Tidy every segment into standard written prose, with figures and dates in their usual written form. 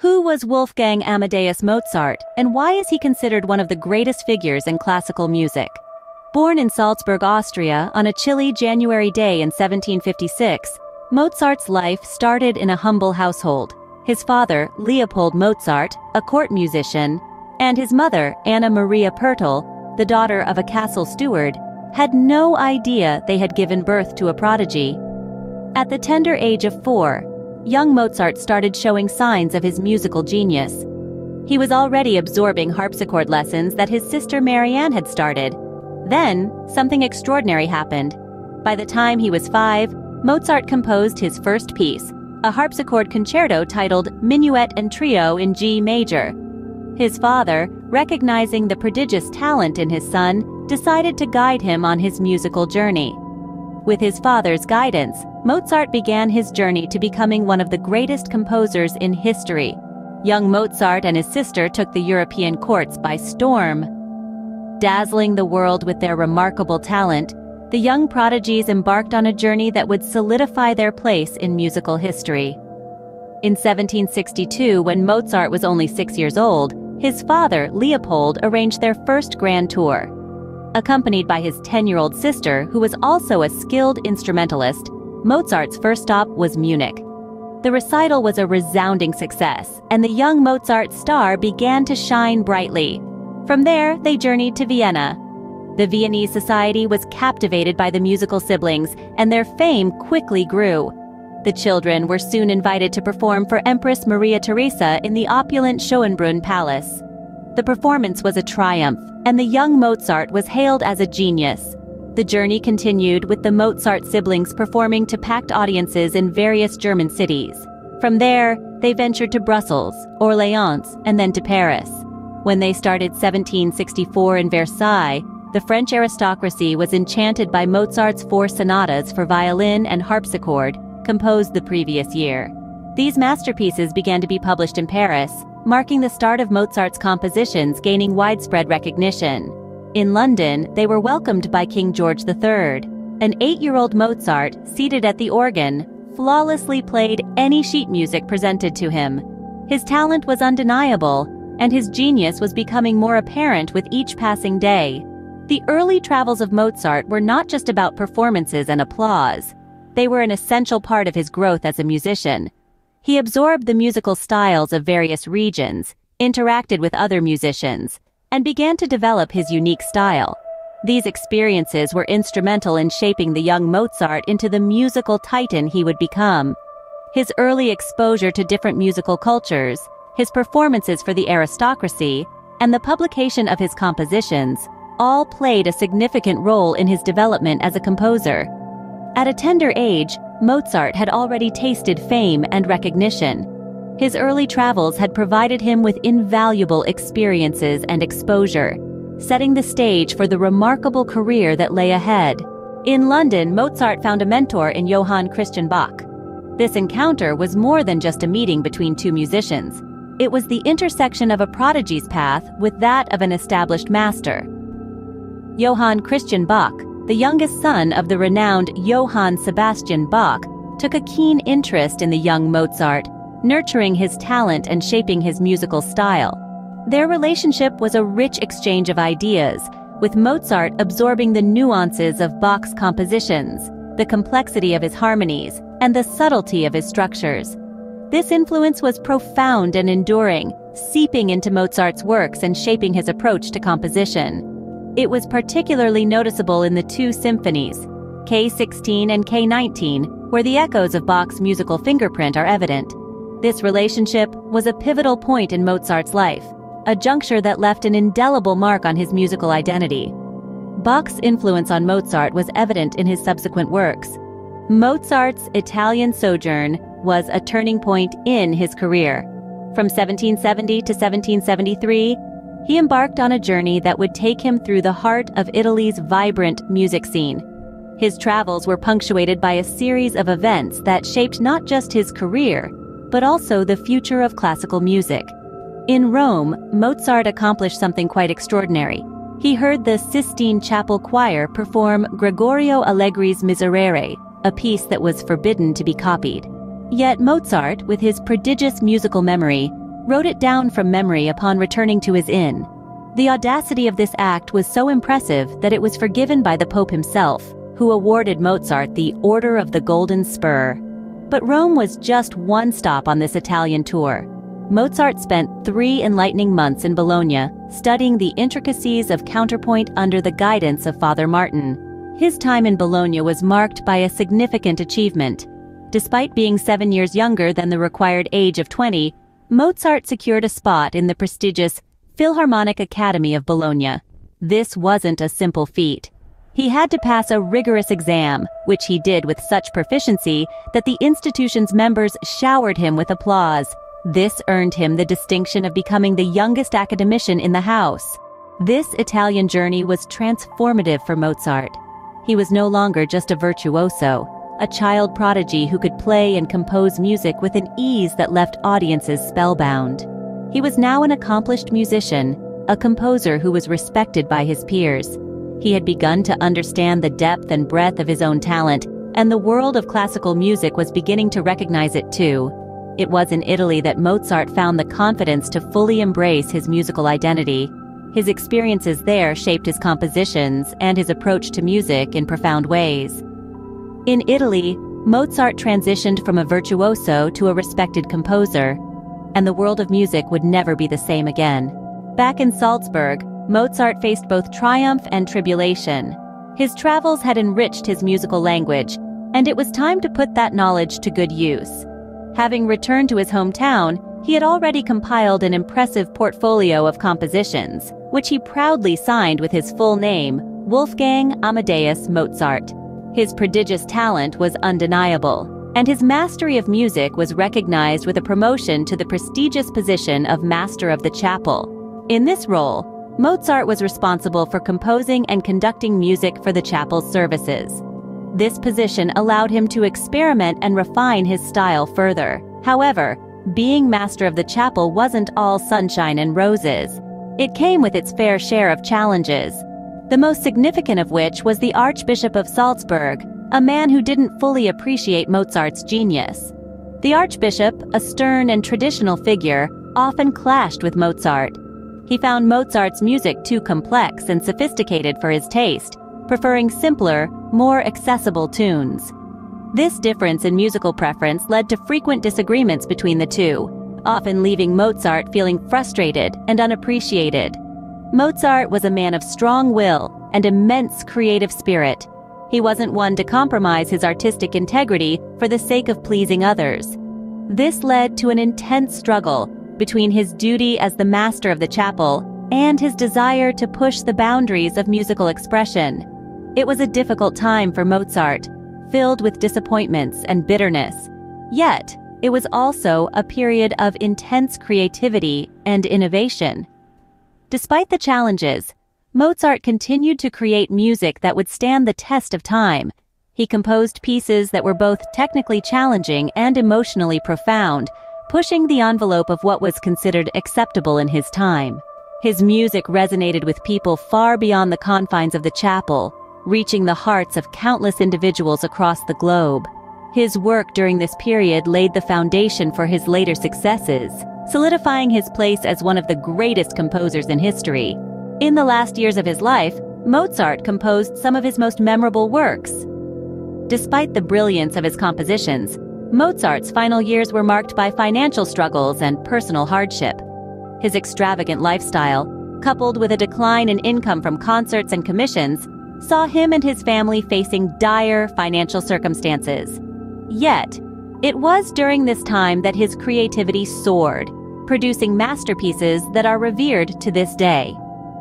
Who was Wolfgang Amadeus Mozart, and why is he considered one of the greatest figures in classical music? Born in Salzburg, Austria, on a chilly January day in 1756, Mozart's life started in a humble household. His father, Leopold Mozart, a court musician, and his mother, Anna Maria Pertl, the daughter of a castle steward, had no idea they had given birth to a prodigy. At the tender age of 4, young Mozart started showing signs of his musical genius. He was already absorbing harpsichord lessons that his sister Marianne had started. Then, something extraordinary happened. By the time he was 5, Mozart composed his first piece, a harpsichord concerto titled Minuet and Trio in G major. His father, recognizing the prodigious talent in his son, decided to guide him on his musical journey. With his father's guidance, Mozart began his journey to becoming one of the greatest composers in history. Young Mozart and his sister took the European courts by storm. Dazzling the world with their remarkable talent, the young prodigies embarked on a journey that would solidify their place in musical history. In 1762, when Mozart was only 6 years old, his father, Leopold, arranged their first grand tour. Accompanied by his 10-year-old sister, who was also a skilled instrumentalist, Mozart's first stop was Munich. The recital was a resounding success, and the young Mozart star began to shine brightly. From there, they journeyed to Vienna. The Viennese society was captivated by the musical siblings, and their fame quickly grew. The children were soon invited to perform for Empress Maria Theresa in the opulent Schönbrunn Palace. The performance was a triumph, and the young Mozart was hailed as a genius. The journey continued with the Mozart siblings performing to packed audiences in various German cities. From there, they ventured to Brussels, Orléans, and then to Paris. When they started 1764 in Versailles, the French aristocracy was enchanted by Mozart's 4 sonatas for violin and harpsichord, composed the previous year. These masterpieces began to be published in Paris, marking the start of Mozart's compositions gaining widespread recognition. In London, they were welcomed by King George III. An 8-year-old Mozart, seated at the organ, flawlessly played any sheet music presented to him. His talent was undeniable, and his genius was becoming more apparent with each passing day. The early travels of Mozart were not just about performances and applause. They were an essential part of his growth as a musician. He absorbed the musical styles of various regions, interacted with other musicians, and began to develop his unique style. These experiences were instrumental in shaping the young Mozart into the musical titan he would become. His early exposure to different musical cultures, his performances for the aristocracy, and the publication of his compositions all played a significant role in his development as a composer. At a tender age, Mozart had already tasted fame and recognition. His early travels had provided him with invaluable experiences and exposure, setting the stage for the remarkable career that lay ahead. In London, Mozart found a mentor in Johann Bach. This encounter was more than just a meeting between two musicians. It was the intersection of a prodigy's path with that of an established master. Johann Bach, the youngest son of the renowned Johann Sebastian Bach, took a keen interest in the young Mozart, nurturing his talent and shaping his musical style. Their relationship was a rich exchange of ideas, with Mozart absorbing the nuances of Bach's compositions, the complexity of his harmonies, and the subtlety of his structures. This influence was profound and enduring, seeping into Mozart's works and shaping his approach to composition. It was particularly noticeable in the 2 symphonies, K16 and K19, where the echoes of Bach's musical fingerprint are evident. This relationship was a pivotal point in Mozart's life, a juncture that left an indelible mark on his musical identity. Bach's influence on Mozart was evident in his subsequent works. Mozart's Italian sojourn was a turning point in his career. From 1770 to 1773, he embarked on a journey that would take him through the heart of Italy's vibrant music scene. His travels were punctuated by a series of events that shaped not just his career, but also the future of classical music. In Rome, Mozart accomplished something quite extraordinary. He heard the Sistine Chapel Choir perform Gregorio Allegri's Miserere, a piece that was forbidden to be copied. Yet Mozart, with his prodigious musical memory, wrote it down from memory upon returning to his inn. The audacity of this act was so impressive that it was forgiven by the Pope himself, who awarded Mozart the Order of the Golden Spur. But Rome was just one stop on this Italian tour. Mozart spent 3 enlightening months in Bologna, studying the intricacies of counterpoint under the guidance of Father Martin. His time in Bologna was marked by a significant achievement. Despite being 7 years younger than the required age of 20, Mozart secured a spot in the prestigious Philharmonic Academy of Bologna. This wasn't a simple feat. He had to pass a rigorous exam, which he did with such proficiency that the institution's members showered him with applause. This earned him the distinction of becoming the youngest academician in the house. This Italian journey was transformative for Mozart. He was no longer just a virtuoso, a child prodigy who could play and compose music with an ease that left audiences spellbound. He was now an accomplished musician, a composer who was respected by his peers. He had begun to understand the depth and breadth of his own talent, and the world of classical music was beginning to recognize it too. It was in Italy that Mozart found the confidence to fully embrace his musical identity. His experiences there shaped his compositions and his approach to music in profound ways. In Italy, Mozart transitioned from a virtuoso to a respected composer, and the world of music would never be the same again. Back in Salzburg, Mozart faced both triumph and tribulation. His travels had enriched his musical language, and it was time to put that knowledge to good use. Having returned to his hometown, he had already compiled an impressive portfolio of compositions, which he proudly signed with his full name, Wolfgang Amadeus Mozart. His prodigious talent was undeniable, and his mastery of music was recognized with a promotion to the prestigious position of Master of the Chapel. In this role, Mozart was responsible for composing and conducting music for the chapel's services. This position allowed him to experiment and refine his style further. However, being Master of the Chapel wasn't all sunshine and roses. It came with its fair share of challenges, the most significant of which was the Archbishop of Salzburg, a man who didn't fully appreciate Mozart's genius. The Archbishop, a stern and traditional figure, often clashed with Mozart. He found Mozart's music too complex and sophisticated for his taste, preferring simpler, more accessible tunes. This difference in musical preference led to frequent disagreements between the two, often leaving Mozart feeling frustrated and unappreciated. Mozart was a man of strong will and immense creative spirit. He wasn't one to compromise his artistic integrity for the sake of pleasing others. This led to an intense struggle between his duty as the master of the chapel and his desire to push the boundaries of musical expression. It was a difficult time for Mozart, filled with disappointments and bitterness. Yet, it was also a period of intense creativity and innovation. Despite the challenges, Mozart continued to create music that would stand the test of time. He composed pieces that were both technically challenging and emotionally profound, pushing the envelope of what was considered acceptable in his time. His music resonated with people far beyond the confines of the chapel, reaching the hearts of countless individuals across the globe. His work during this period laid the foundation for his later successes, solidifying his place as one of the greatest composers in history. In the last years of his life, Mozart composed some of his most memorable works. Despite the brilliance of his compositions, Mozart's final years were marked by financial struggles and personal hardship. His extravagant lifestyle, coupled with a decline in income from concerts and commissions, saw him and his family facing dire financial circumstances. Yet, it was during this time that his creativity soared, producing masterpieces that are revered to this day.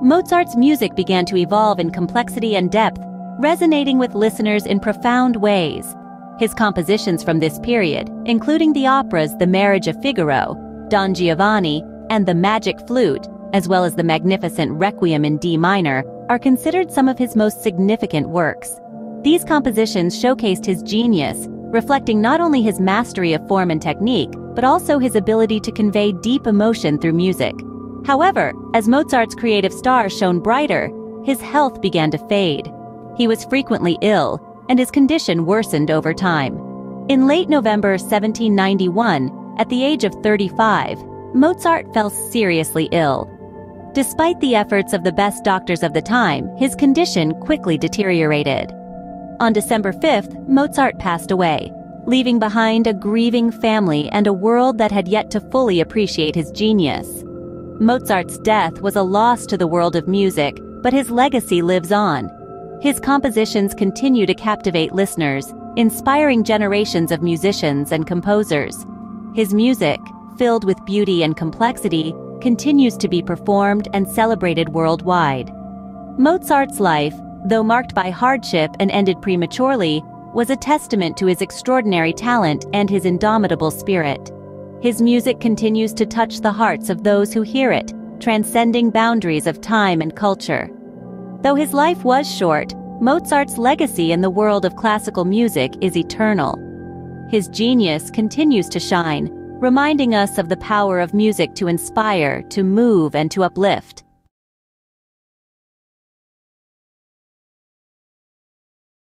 Mozart's music began to evolve in complexity and depth, resonating with listeners in profound ways. His compositions from this period, including the operas The Marriage of Figaro, Don Giovanni, and The Magic Flute, as well as the magnificent Requiem in D minor, are considered some of his most significant works. These compositions showcased his genius, reflecting not only his mastery of form and technique, but also his ability to convey deep emotion through music. However, as Mozart's creative star shone brighter, his health began to fade. He was frequently ill, and his condition worsened over time. In late November 1791, at the age of 35, Mozart fell seriously ill. Despite the efforts of the best doctors of the time, his condition quickly deteriorated. On December 5th, Mozart passed away, leaving behind a grieving family and a world that had yet to fully appreciate his genius. Mozart's death was a loss to the world of music, but his legacy lives on. His compositions continue to captivate listeners, inspiring generations of musicians and composers. His music, filled with beauty and complexity, continues to be performed and celebrated worldwide. Mozart's life, though marked by hardship and ended prematurely, was a testament to his extraordinary talent and his indomitable spirit. His music continues to touch the hearts of those who hear it, transcending boundaries of time and culture. Though his life was short, Mozart's legacy in the world of classical music is eternal. His genius continues to shine, reminding us of the power of music to inspire, to move, and to uplift.